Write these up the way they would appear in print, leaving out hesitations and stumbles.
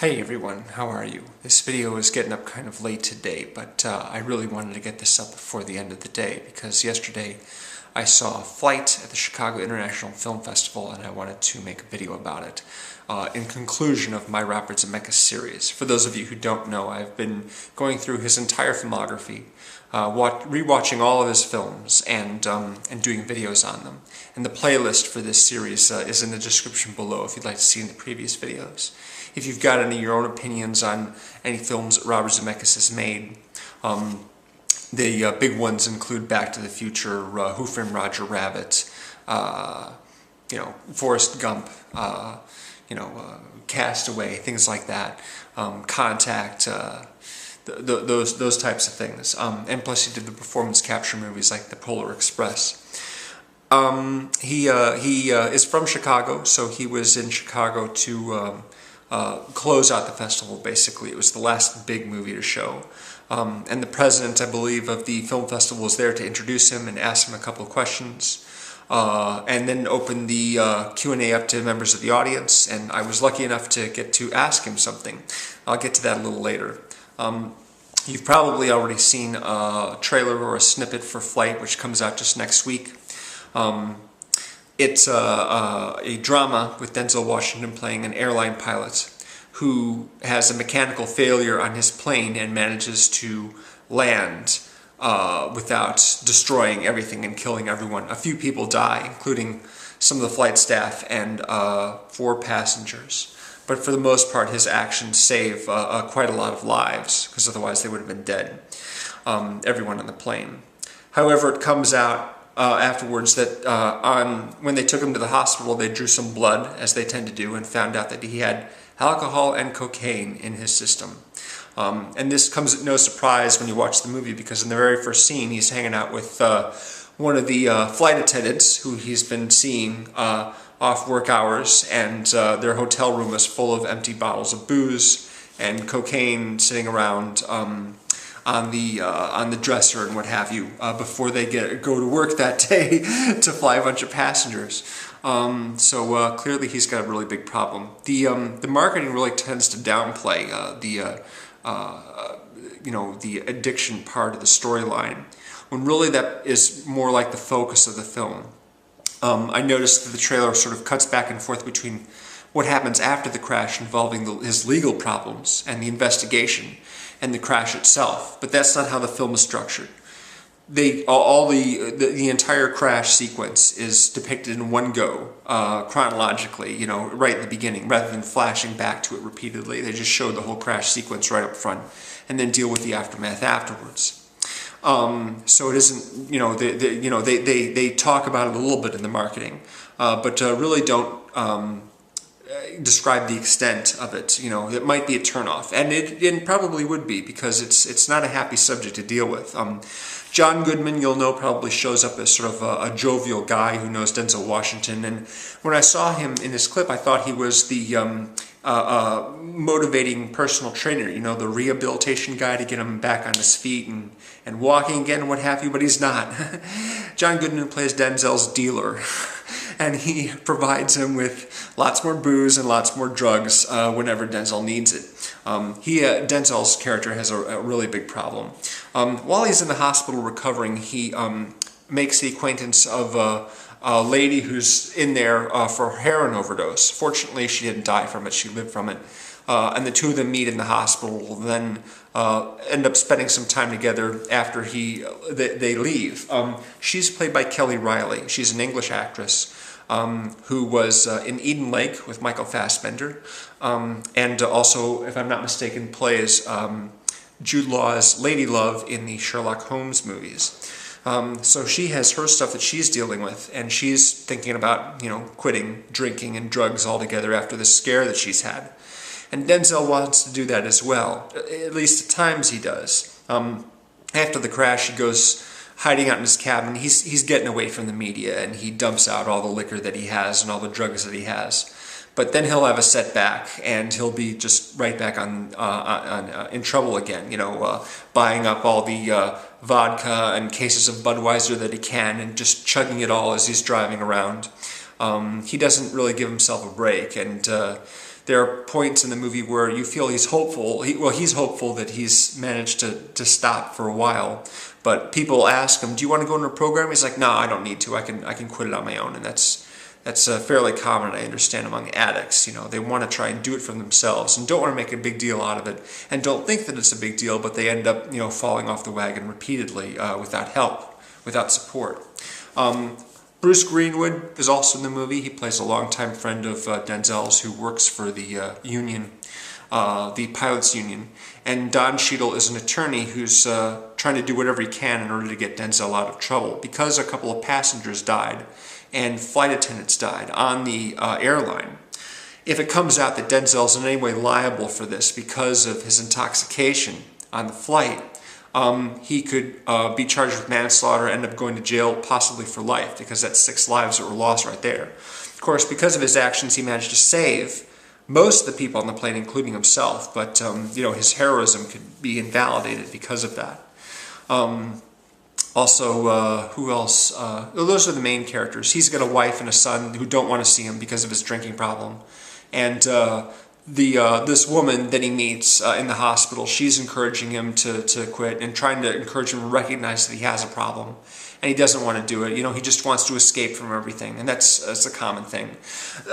Hey everyone, how are you? This video is getting up kind of late today, but I really wanted to get this up before the end of the day because yesterday I saw Flight at the Chicago International Film Festival and I wanted to make a video about it in conclusion of my Robert Zemeckis series. For those of you who don't know, I've been going through his entire filmography, rewatching all of his films and doing videos on them. And the playlist for this series is in the description below if you'd like to see the previous videos. If you've got any of your own opinions on any films that Robert Zemeckis has made, the big ones include Back to the Future, Who Framed Roger Rabbit, Forrest Gump, Castaway, things like that, Contact, those types of things. And plus he did the performance capture movies like The Polar Express. He is from Chicago, so he was in Chicago to close out the festival, basically. It was the last big movie to show. And the president, I believe, of the film festival was there to introduce him and ask him a couple of questions. And then open the Q&A up to members of the audience, and I was lucky enough to get to ask him something. I'll get to that a little later. You've probably already seen a trailer or a snippet for Flight, which comes out just next week. It's a drama with Denzel Washington playing an airline pilot who has a mechanical failure on his plane and manages to land without destroying everything and killing everyone. A few people die, including some of the flight staff and 4 passengers. But for the most part, his actions save quite a lot of lives, because otherwise they would have been dead, everyone on the plane. However, it comes out afterwards that when they took him to the hospital, they drew some blood, as they tend to do, and found out that he had alcohol and cocaine in his system. And this comes at no surprise when you watch the movie, because in the very first scene he's hanging out with one of the flight attendants who he's been seeing off work hours, and their hotel room is full of empty bottles of booze and cocaine sitting around on the dresser and what have you, before they go to work that day to fly a bunch of passengers. So clearly he's got a really big problem. The marketing really tends to downplay the addiction part of the storyline, when really that is more like the focus of the film. I noticed that the trailer sort of cuts back and forth between what happens after the crash involving his legal problems and the investigation and the crash itself, but that's not how the film is structured. The entire crash sequence is depicted in one go, chronologically, right at the beginning, rather than flashing back to it repeatedly. They just show the whole crash sequence right up front, and then deal with the aftermath afterwards. So it isn't, they talk about it a little bit in the marketing, but really don't describe the extent of it. It might be a turnoff, and it probably would be, because it's not a happy subject to deal with. John Goodman, you'll know, probably shows up as sort of a jovial guy who knows Denzel Washington, and when I saw him in this clip, I thought he was the motivating personal trainer, the rehabilitation guy to get him back on his feet and walking again and what have you, but he's not. John Goodman plays Denzel's dealer, and he provides him with lots more booze and lots more drugs whenever Denzel needs it. Denzel's character has a really big problem. While he's in the hospital recovering, he makes the acquaintance of a lady who's in there for heroin overdose. Fortunately, she didn't die from it, she lived from it. And the two of them meet in the hospital, then end up spending some time together after they leave. She's played by Kelly Reilly. She's an English actress who was in Eden Lake with Michael Fassbender, and also, if I'm not mistaken, plays Jude Law's Lady Love in the Sherlock Holmes movies. So she has her stuff that she's dealing with, and she's thinking about, quitting drinking and drugs altogether after the scare that she's had. And Denzel wants to do that as well. At least at times he does. After the crash, he goes hiding out in his cabin. He's getting away from the media, and he dumps out all the liquor that he has and all the drugs that he has. But then he'll have a setback, and he'll be just right back in trouble again. Buying up all the vodka and cases of Budweiser that he can, and just chugging it all as he's driving around. He doesn't really give himself a break, and There are points in the movie where you feel he's hopeful. He's hopeful that he's managed to stop for a while. But people ask him, "Do you want to go into a program?" He's like, "No, I don't need to. I can quit it on my own." And that's fairly common, I understand, among addicts. You know, they want to try and do it for themselves and don't want to make a big deal out of it, and don't think that it's a big deal, but they end up, you know, falling off the wagon repeatedly without help, without support. Bruce Greenwood is also in the movie. He plays a longtime friend of Denzel's who works for the union, the pilots union. And Don Cheadle is an attorney who's trying to do whatever he can in order to get Denzel out of trouble because a couple of passengers died and flight attendants died on the airline. If it comes out that Denzel's in any way liable for this because of his intoxication on the flight, he could be charged with manslaughter, end up going to jail possibly for life, because that's 6 lives that were lost right there. Of course, because of his actions, he managed to save most of the people on the plane, including himself, but you know, his heroism could be invalidated because of that. Also, who else? Those are the main characters. He's got a wife and a son who don't want to see him because of his drinking problem. And this woman that he meets in the hospital, she's encouraging him to quit and trying to encourage him to recognize that he has a problem. And he doesn't want to do it. You know, he just wants to escape from everything. And that's a common thing.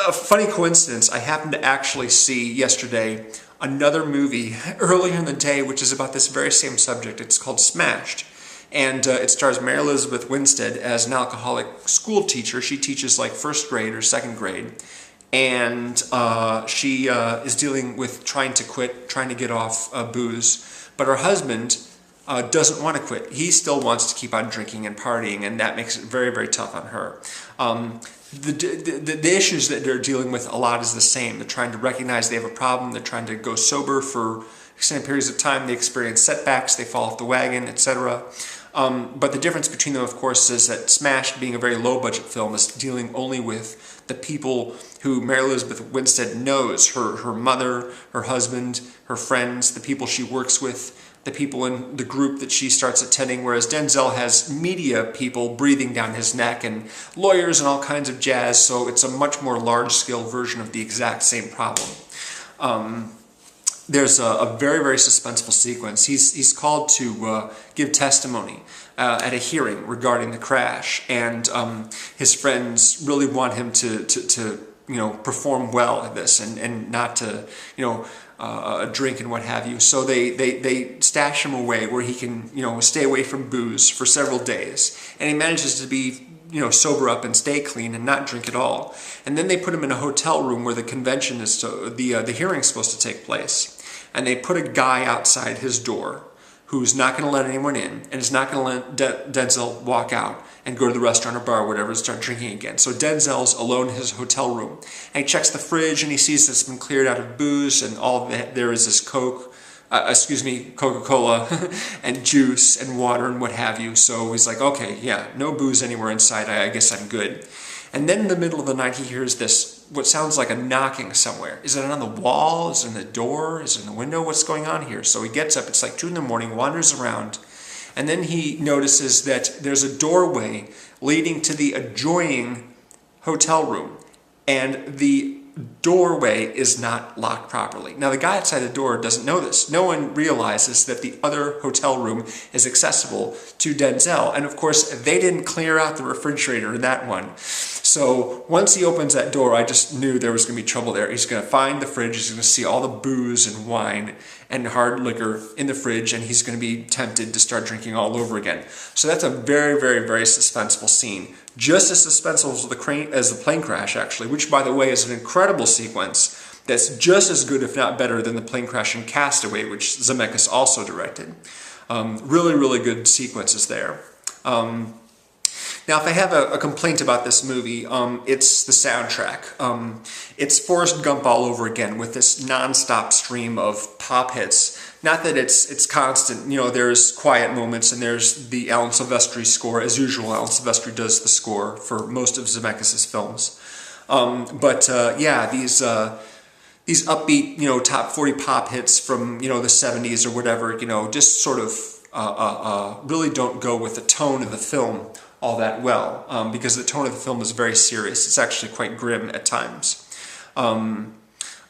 A funny coincidence, I happened to actually see yesterday another movie earlier in the day which is about this very same subject. It's called Smashed. And it stars Mary Elizabeth Winstead as an alcoholic school teacher. She teaches like 1st grade or 2nd grade. And she is dealing with trying to quit, trying to get off booze. But her husband doesn't want to quit. He still wants to keep on drinking and partying, and that makes it very, very tough on her. The issues that they're dealing with a lot is the same. They're trying to recognize they have a problem. They're trying to go sober for extended periods of time. They experience setbacks. They fall off the wagon, etc. But the difference between them, of course, is that Smashed, being a very low-budget film, is dealing only with the people who Mary Elizabeth Winstead knows, her mother, her husband, her friends, the people she works with, the people in the group that she starts attending, whereas Denzel has media people breathing down his neck and lawyers and all kinds of jazz, so it's a much more large-scale version of the exact same problem. There's a very, very suspenseful sequence. He's called to give testimony at a hearing regarding the crash, and his friends really want him to you know, perform well at this and not to, you know, drink and what have you. So they stash him away where he can, you know, stay away from booze for several days, and he manages to be, you know, sober up and stay clean and not drink at all. And then they put him in a hotel room where the convention is the hearing's supposed to take place. And they put a guy outside his door who's not going to let anyone in and is not going to let Denzel walk out and go to the restaurant or bar or whatever and start drinking again. So Denzel's alone in his hotel room. And he checks the fridge and he sees that it's been cleared out of booze and all there is this Coca-Cola and juice and water and what have you. So he's like, okay, yeah, no booze anywhere inside. I guess I'm good. And then in the middle of the night, he hears this, what sounds like a knocking somewhere. Is it on the wall? Is it in the door? Is it in the window? What's going on here? So he gets up, it's like 2 in the morning, wanders around, and then he notices that there's a doorway leading to the adjoining hotel room, and the doorway is not locked properly. Now the guy outside the door doesn't know this. No one realizes that the other hotel room is accessible to Denzel, and of course they didn't clear out the refrigerator in that one. So once he opens that door, I just knew there was going to be trouble there. He's going to find the fridge, he's going to see all the booze and wine and hard liquor in the fridge, and he's going to be tempted to start drinking all over again. So that's a very, very, very suspenseful scene. Just as suspenseful as the plane crash, actually, which, by the way, is an incredible sequence that's just as good, if not better, than the plane crash in Castaway, which Zemeckis also directed. Really, really good sequences there. Now, if I have a complaint about this movie, it's the soundtrack. It's Forrest Gump all over again with this non-stop stream of pop hits. Not that it's constant, you know, there's quiet moments and there's the Alan Silvestri score. As usual, Alan Silvestri does the score for most of Zemeckis' films. Yeah, these upbeat, you know, top 40 pop hits from, you know, the 70s or whatever, you know, just sort of really don't go with the tone of the film all that well, because the tone of the film is very serious. It's actually quite grim at times.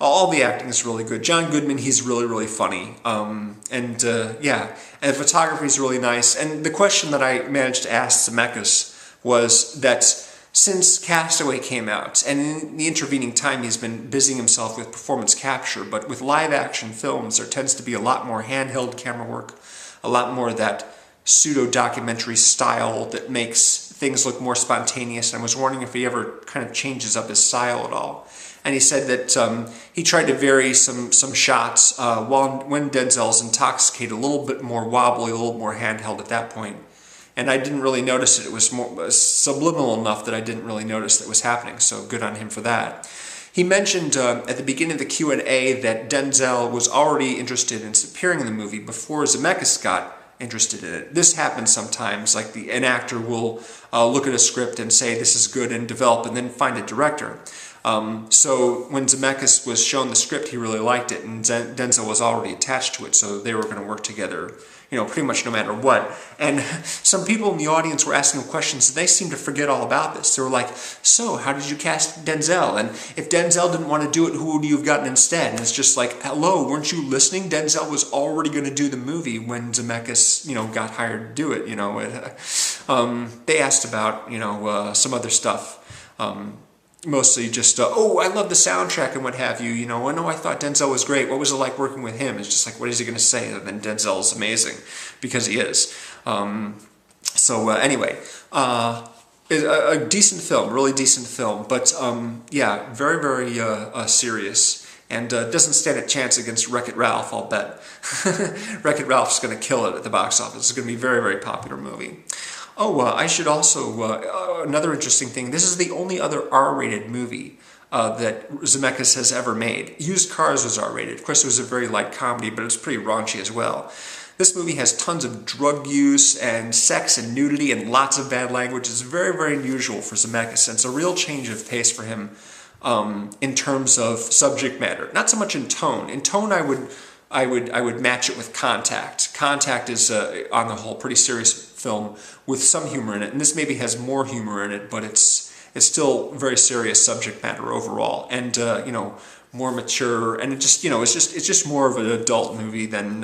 All the acting is really good. John Goodman, he's really, really funny. Yeah, and the photography is really nice. And the question that I managed to ask Zemeckis was that since Castaway came out, and in the intervening time he's been busying himself with performance capture, but with live action films there tends to be a lot more handheld camera work, a lot more of that pseudo-documentary style that makes things look more spontaneous. And I was wondering if he ever kind of changes up his style at all. And he said that he tried to vary some shots when Denzel's intoxicated, a little bit more wobbly, a little more handheld at that point. And I didn't really notice it. It was subliminal enough that I didn't really notice that was happening, so good on him for that. He mentioned at the beginning of the Q&A that Denzel was already interested in appearing in the movie before Zemeckis got interested in it. This happens sometimes, like an actor will look at a script and say this is good and develop and then find a director. So when Zemeckis was shown the script, he really liked it, and Denzel was already attached to it, so they were going to work together, pretty much no matter what. And some people in the audience were asking him questions, and they seemed to forget all about this. They were like, so, how did you cast Denzel? And if Denzel didn't want to do it, who would you have gotten instead? And it's just like, hello, weren't you listening? Denzel was already going to do the movie when Zemeckis, got hired to do it, They asked about, some other stuff. Mostly just, oh, I love the soundtrack and what have you, oh, no, I thought Denzel was great. What was it like working with him? It's just like, what is he going to say? And then Denzel is amazing, because he is. Anyway, a decent film, really decent film, but yeah, very, very serious, and doesn't stand a chance against Wreck-It Ralph, I'll bet. Wreck-It Ralph's going to kill it at the box office. It's going to be a very, very popular movie. Oh, I should also, another interesting thing, this is the only other R-rated movie that Zemeckis has ever made. Used Cars was R-rated. Of course, it was a very light comedy, but it was pretty raunchy as well. This movie has tons of drug use and sex and nudity and lots of bad language. It's very, very unusual for Zemeckis, and it's a real change of pace for him in terms of subject matter. Not so much in tone. In tone, I would match it with Contact. Contact is, on the whole, pretty serious film with some humor in it, and this maybe has more humor in it, but it's still very serious subject matter overall, and more mature, and it's just more of an adult movie than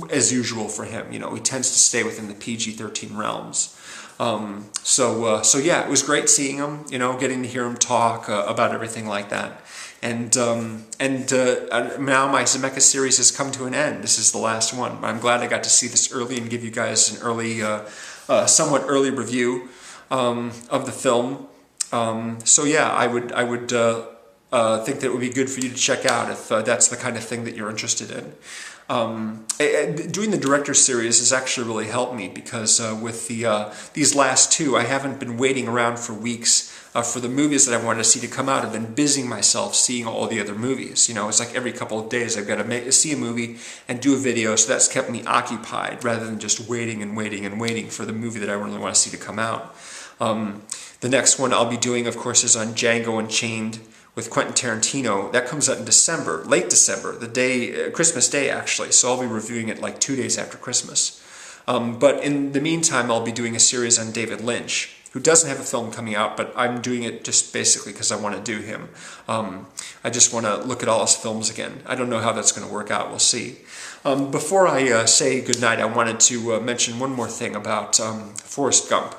as usual for him. He tends to stay within the PG-13 realms. So yeah, it was great seeing him, getting to hear him talk about everything like that. And now my Zemeckis series has come to an end. This is the last one. I'm glad I got to see this early and give you guys an early, somewhat early review of the film. So yeah, I would think that it would be good for you to check out if that's the kind of thing that you're interested in. Doing the director's series has actually really helped me, because with these last two, I haven't been waiting around for weeks for the movies that I wanted to see to come out. I've been busying myself seeing all the other movies. It's like every couple of days I've got to see a movie and do a video, so that's kept me occupied rather than just waiting and waiting and waiting for the movie that I really want to see to come out. The next one I'll be doing, of course, is on Django Unchained with Quentin Tarantino. That comes out in December, late December, the day, Christmas Day actually, so I'll be reviewing it like 2 days after Christmas. But in the meantime, I'll be doing a series on David Lynch, who doesn't have a film coming out, but I'm doing it just basically because I want to do him. I just want to look at all his films again. I don't know how that's going to work out, we'll see. Before I say goodnight, I wanted to mention one more thing about Forrest Gump.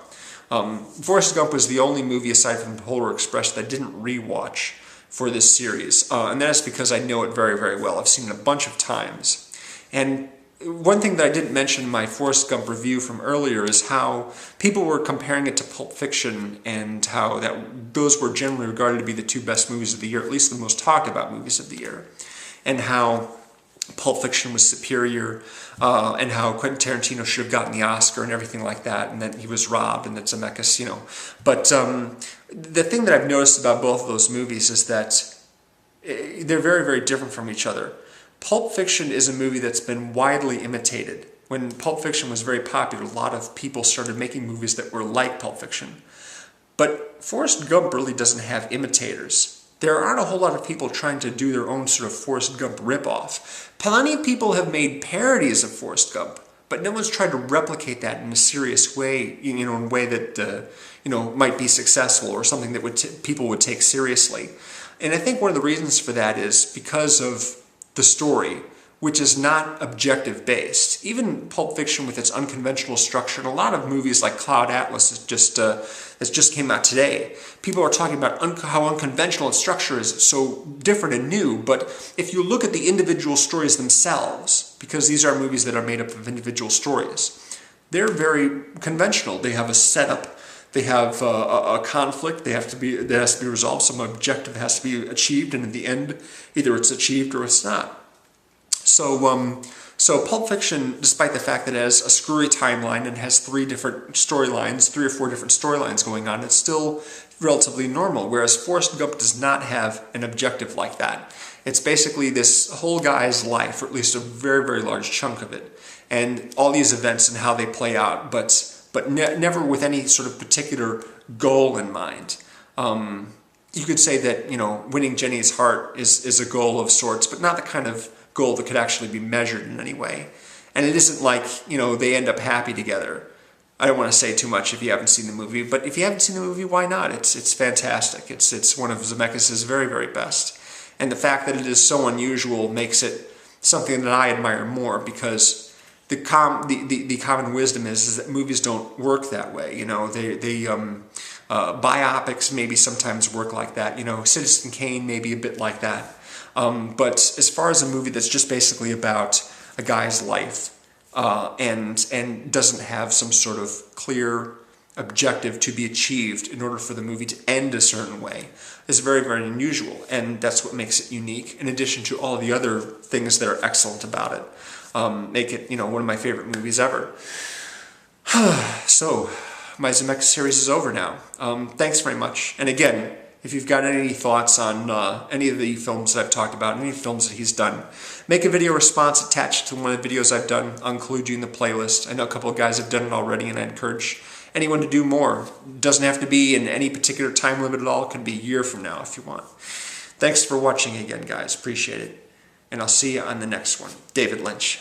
Forrest Gump was the only movie aside from Polar Express that I didn't rewatch for this series, and that is because I know it very, very well. I've seen it a bunch of times. And one thing that I didn't mention in my Forrest Gump review from earlier is how people were comparing it to Pulp Fiction, and how those were generally regarded to be the two best movies of the year, at least the most talked about movies of the year, and how Pulp Fiction was superior, and how Quentin Tarantino should have gotten the Oscar and everything like that, and that he was robbed, and that Zemeckis, But the thing that I've noticed about both of those movies is that they're very, very different from each other. Pulp Fiction is a movie that's been widely imitated. When Pulp Fiction was very popular, a lot of people started making movies that were like Pulp Fiction. But Forrest Gump really doesn't have imitators. There aren't a whole lot of people trying to do their own sort of Forrest Gump ripoff. Plenty of people have made parodies of Forrest Gump, but no one's tried to replicate that in a serious way, in a way that might be successful or something that people would take seriously. And I think one of the reasons for that is because of the story, which is not objective based. Even Pulp Fiction with its unconventional structure, and a lot of movies like Cloud Atlas that just came out today, people are talking about how unconventional its structure is, so different and new. But if you look at the individual stories themselves, because these are movies that are made up of individual stories, they're very conventional. They have a setup, they have a conflict, that has to be resolved, some objective has to be achieved, and in the end, either it's achieved or it's not. So Pulp Fiction, despite the fact that it has a screwy timeline and has three or four different storylines going on, it's still relatively normal, whereas Forrest Gump does not have an objective like that. It's basically this whole guy's life, or at least a very, very large chunk of it, and all these events and how they play out, but never with any sort of particular goal in mind. You could say that, winning Jenny's heart is a goal of sorts, but not the kind of goal that could actually be measured in any way. And it isn't like, they end up happy together. I don't want to say too much if you haven't seen the movie, but if you haven't seen the movie, why not? It's fantastic. It's one of Zemeckis' very, very best. And the fact that it is so unusual makes it something that I admire more, because the common wisdom is that movies don't work that way. Biopics maybe sometimes work like that. Citizen Kane may be a bit like that. But as far as a movie that's just basically about a guy's life and doesn't have some sort of clear objective to be achieved in order for the movie to end a certain way, is very, very unusual. And that's what makes it unique, in addition to all the other things that are excellent about it. Make it, one of my favorite movies ever. So, my Zemeckis series is over now. Thanks very much. And again, if you've got any thoughts on any of the films that I've talked about, any films that he's done, make a video response attached to one of the videos I've done. I'll include you in the playlist. I know a couple of guys have done it already, and I encourage anyone to do more. It doesn't have to be in any particular time limit at all. It can be a year from now if you want. Thanks for watching again, guys. Appreciate it. And I'll see you on the next one. David Lynch.